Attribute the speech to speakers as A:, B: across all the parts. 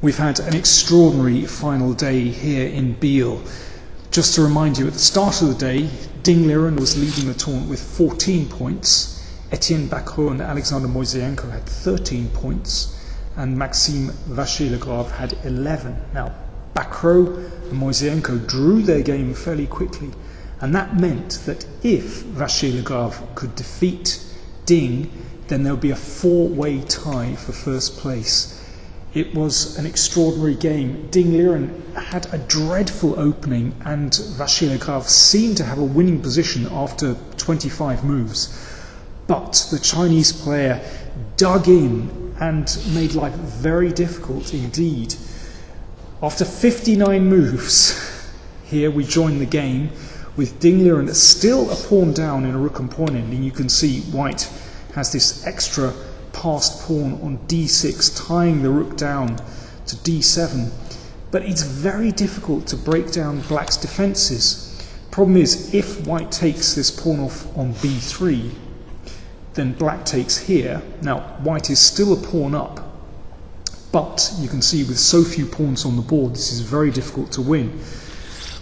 A: We've had an extraordinary final day here in Biel. Just to remind you, at the start of the day, Liren was leading the tournament with 14 points. Etienne Bacrot and Alexander Moiseyenko had 13 points, and Maxime Vachier-Lagrave had 11. Now, Bacrot and Moiseyenko drew their game fairly quickly, and that meant that if Vachier-Lagrave could defeat Ding, then there would be a four-way tie for first place. It was an extraordinary game. Liren had a dreadful opening, and Vachier-Lagrave seemed to have a winning position after 25 moves. But the Chinese player dug in and made life very difficult indeed. After 59 moves, here we join the game with Liren still a pawn down in a rook and pawn ending. You can see white has this extra passed pawn on d6, tying the rook down to d7. But it's very difficult to break down black's defences. Problem is, if white takes this pawn off on b3, then black takes here. Now, white is still a pawn up, but you can see with so few pawns on the board, this is very difficult to win.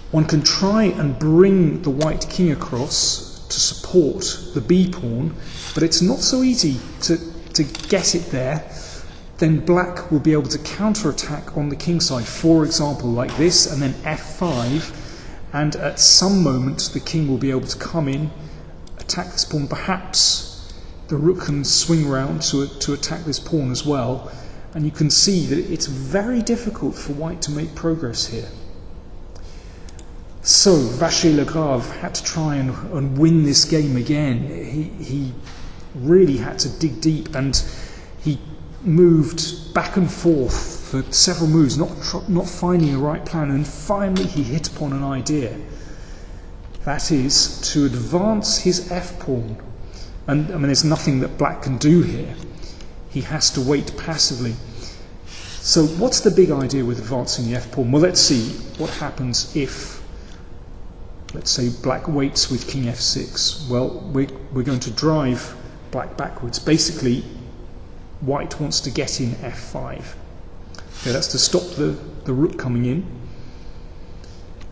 A: One can try and bring the white king across to support the b pawn, but it's not so easy to get it there. Then black will be able to counterattack on the king side, for example like this, and then f5, and at some moment the king will be able to come in, attack this pawn. Perhaps the rook can swing round to attack this pawn as well, and you can see that it's very difficult for white to make progress here. So Vachier-Lagrave had to try and win this game again. He really had to dig deep, and he moved back and forth for several moves, not finding the right plan, and finally he hit upon an idea. That is to advance his f-pawn. And I mean, there's nothing that black can do here. He has to wait passively. So what's the big idea with advancing the f-pawn? Well, let's see what happens if, let's say, black waits with king f6. Well, we're going to drive black backwards. Basically, white wants to get in f5. Okay, that's to stop the rook coming in.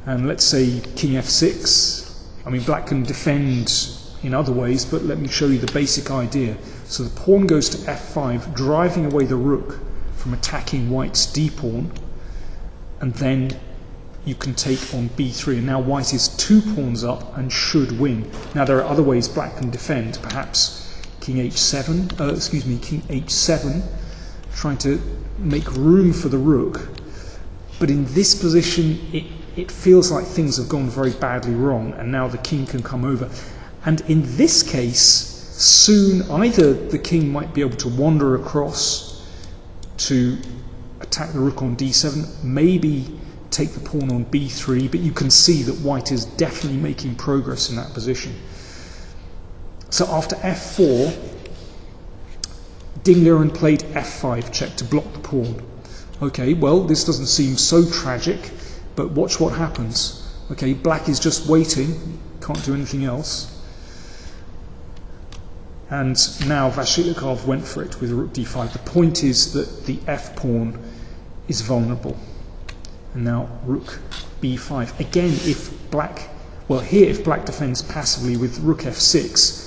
A: And let's say king f6. I mean, black can defend in other ways, but let me show you the basic idea. So the pawn goes to f5, driving away the rook from attacking white's d-pawn, and then you can take on b3, and now white is 2 pawns up and should win. Now there are other ways black can defend, perhaps king h7, king h7, trying to make room for the rook. But in this position, it feels like things have gone very badly wrong, and now the king can come over. And in this case, soon either the king might be able to wander across to attack the rook on d7, maybe take the pawn on b3, but you can see that white is definitely making progress in that position. So after f4, Liren played f5 check to block the pawn. Okay, well, this doesn't seem so tragic, but watch what happens. Okay, black is just waiting, can't do anything else. And now Vachier-Lagrave went for it with rook d5. The point is that the f-pawn is vulnerable. And now rook b5. Again, if black defends passively with rook f6,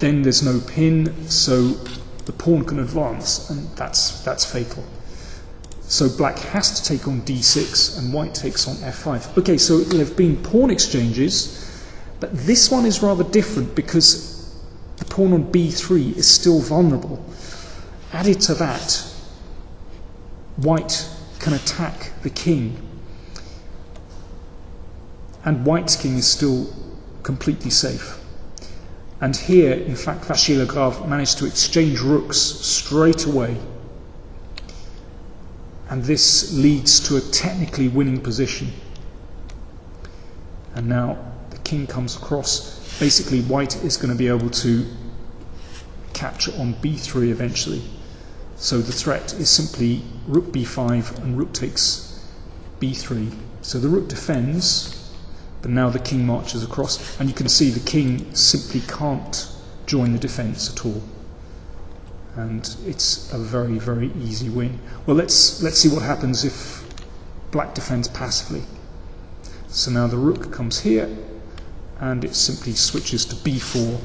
A: then there's no pin, so the pawn can advance, and that's fatal. So black has to take on d6, and white takes on f5. Okay, so there have been pawn exchanges, but this one is rather different because the pawn on b3 is still vulnerable. Added to that, white can attack the king, and white's king is still completely safe. And here, in fact, Vachier-Lagrave managed to exchange rooks straight away, and this leads to a technically winning position. And now the king comes across. Basically, white is going to be able to capture on b3 eventually. So the threat is simply rook b5 and rook takes b3. So the rook defends, but now the king marches across, and you can see the king simply can't join the defence at all. and it's a very, very easy win. Well, let's see what happens if black defends passively. So now the rook comes here, and it simply switches to b4.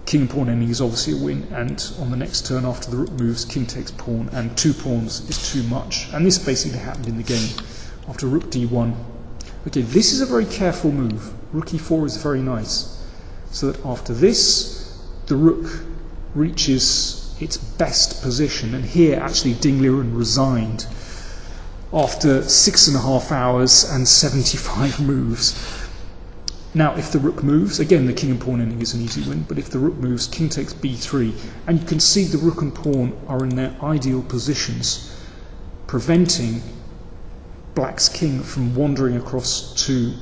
A: King and pawn ending is obviously a win, and on the next turn after the rook moves, king takes pawn, and 2 pawns is too much. And this basically happened in the game after rook d1. Okay, this is a very careful move. Rook e4 is very nice. So that after this, the rook reaches its best position, and here actually Ding Liren resigned after 6.5 hours and 75 moves. Now, if the rook moves, again the king and pawn ending is an easy win, but if the rook moves, king takes b3, and you can see the rook and pawn are in their ideal positions, preventing black's king from wandering across to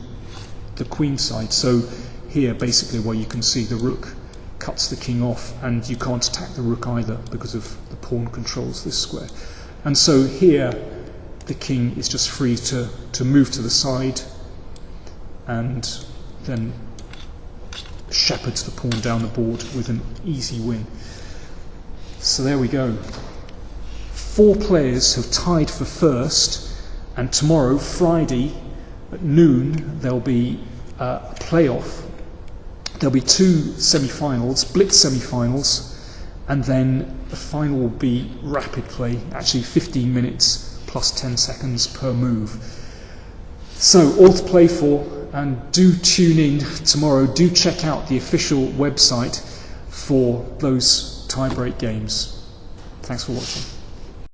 A: the queen side. So here, basically, where you can see the rook cuts the king off, and you can't attack the rook either because of the pawn controls this square. And so here, the king is just free to move to the side, and then shepherds the pawn down the board with an easy win. So there we go. 4 players have tied for first, and tomorrow, Friday, at noon, there'll be a playoff. There'll be 2 semi-finals, blitz semi-finals, and then the final will be rapid play, actually 15 minutes plus 10 seconds per move. So, all to play for, and do tune in tomorrow. Do check out the official website for those tie-break games. Thanks for watching.